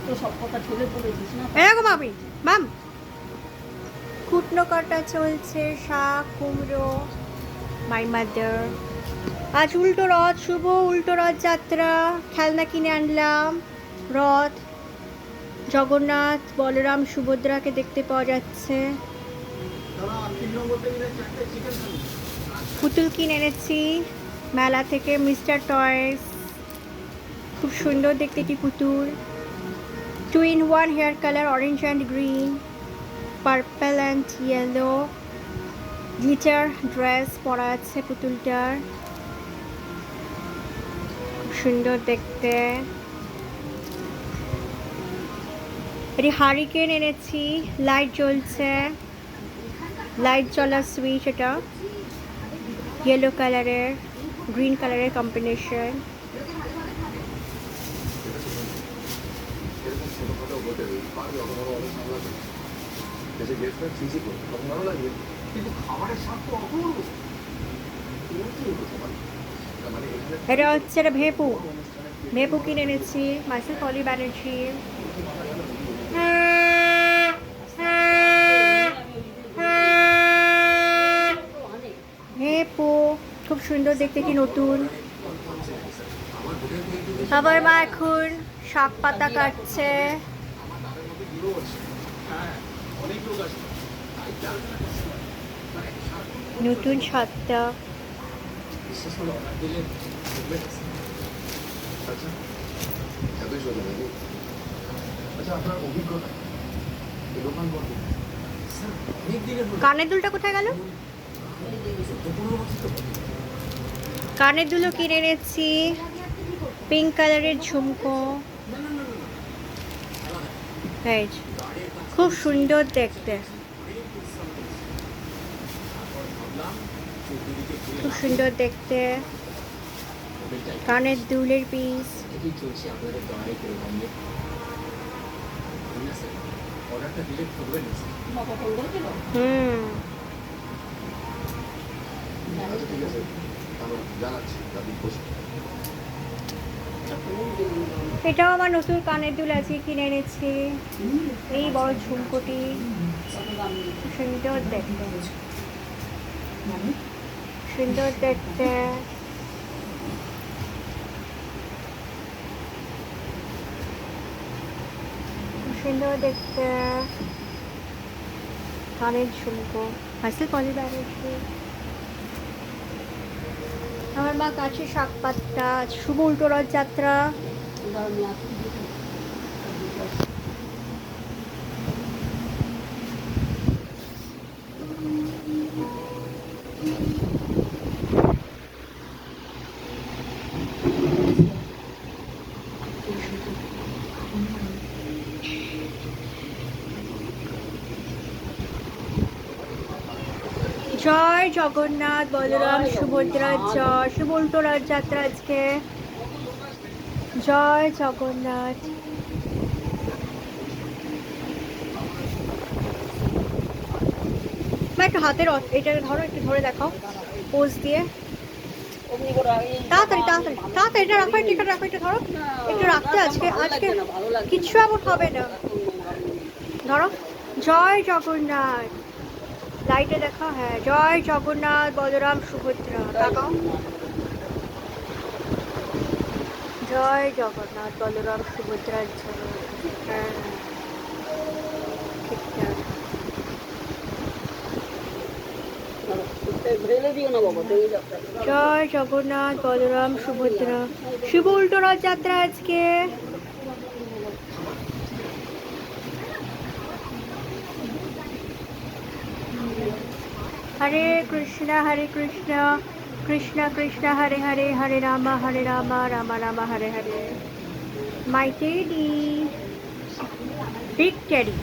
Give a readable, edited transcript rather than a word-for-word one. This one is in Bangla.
তো সব কথা ছেড়ে পড়েছিস না। এরকম আমি ম্যাম কুটনো কাটা চলছে, শাক কুমড়ো। My mother. আজ উল্টো রথ, শুভ উল্টো রথ যাত্রা। খেলনা কিনে আনলাম। রথ, জগন্নাথ বলরাম সুভদ্রাকে দেখতে পাওয়া যাচ্ছে। পুতুল কিনে এনেছি মেলা থেকে, মিস্টার টয়েস। খুব সুন্দর দেখতে একটি পুতুল। 2 in 1 hair colour, orange and green, purple and yellow. Glitter dress পরা আছে পুতুলটার, খুব সুন্দর দেখতে। এটি হারিকেন এনেছি, লাইট জ্বলছে, লাইট জ্বলার সুইচ। এটা ইয়েলো কালারের গ্রিন কালারের কম্বিনেশন। এটা হচ্ছে এটা ভেপু, ভেপু কিনে এনেছি মাইসেল পলি ব্যানার্জি। ভেপু খুব সুন্দর দেখতে, কি নতুন। আমার মা এখন শাক পাতা কাটছে। নতুন সাতটা। কানের দুলটা কোথায় গেল? কানের দুলও কিনে এনেছি, পিঙ্ক কালারের ঝুমকো। খুব সুন্দর দেখতে, খুব সুন্দর দেখতে কানের দুলের পিস। এটাও আমার নতুন কানের দুল আছে, কিনে এনেছি। এই বড় ঝুমকোটি সুন্দর দেখতে, সুন্দর দেখতে। সুন্দর দেখতে কানের ঝুমকো, হাসিল পলি ব্যানার্জি। আমার মা কাছে শাক পাতা। শুভ উল্টো রথ যাত্রা। জয় জগন্নাথ বলরাম সুভদ্রার জয়। শুভ উল্টো রথ যাত্রা আজকে। জয় জগন্নাথ। একটু হাতের এটা ধরো, একটু ধরে দেখাও পোজ দিয়ে। তাড়াতাড়ি তাড়াতাড়ি তাড়াতাড়ি এটা রাখো, এটা রাখো, এটা ধরো, একটু রাখতে। আজকে আজকে কিচ্ছু এমন হবে না। ধরো। জয় জগন্নাথ। লাইটে দেখা, হ্যাঁ। জয় জগন্নাথ বলরাম সুভদ্রা, তাকাও। জয় জগন্নাথ বলরাম সুভদ্রার জয়। হ্যাঁ ঠিকঠাক। জয় জগন্নাথ বলরাম সুভদ্রা। শুভ উল্টো রথ যাত্রা আজকে। হরে কৃষ্ণ কৃষ্ণ কৃষ্ণ হরে হরে, হরে রাম রাম রাম হরে হরে। মাই টেডি, বিগ টেডি।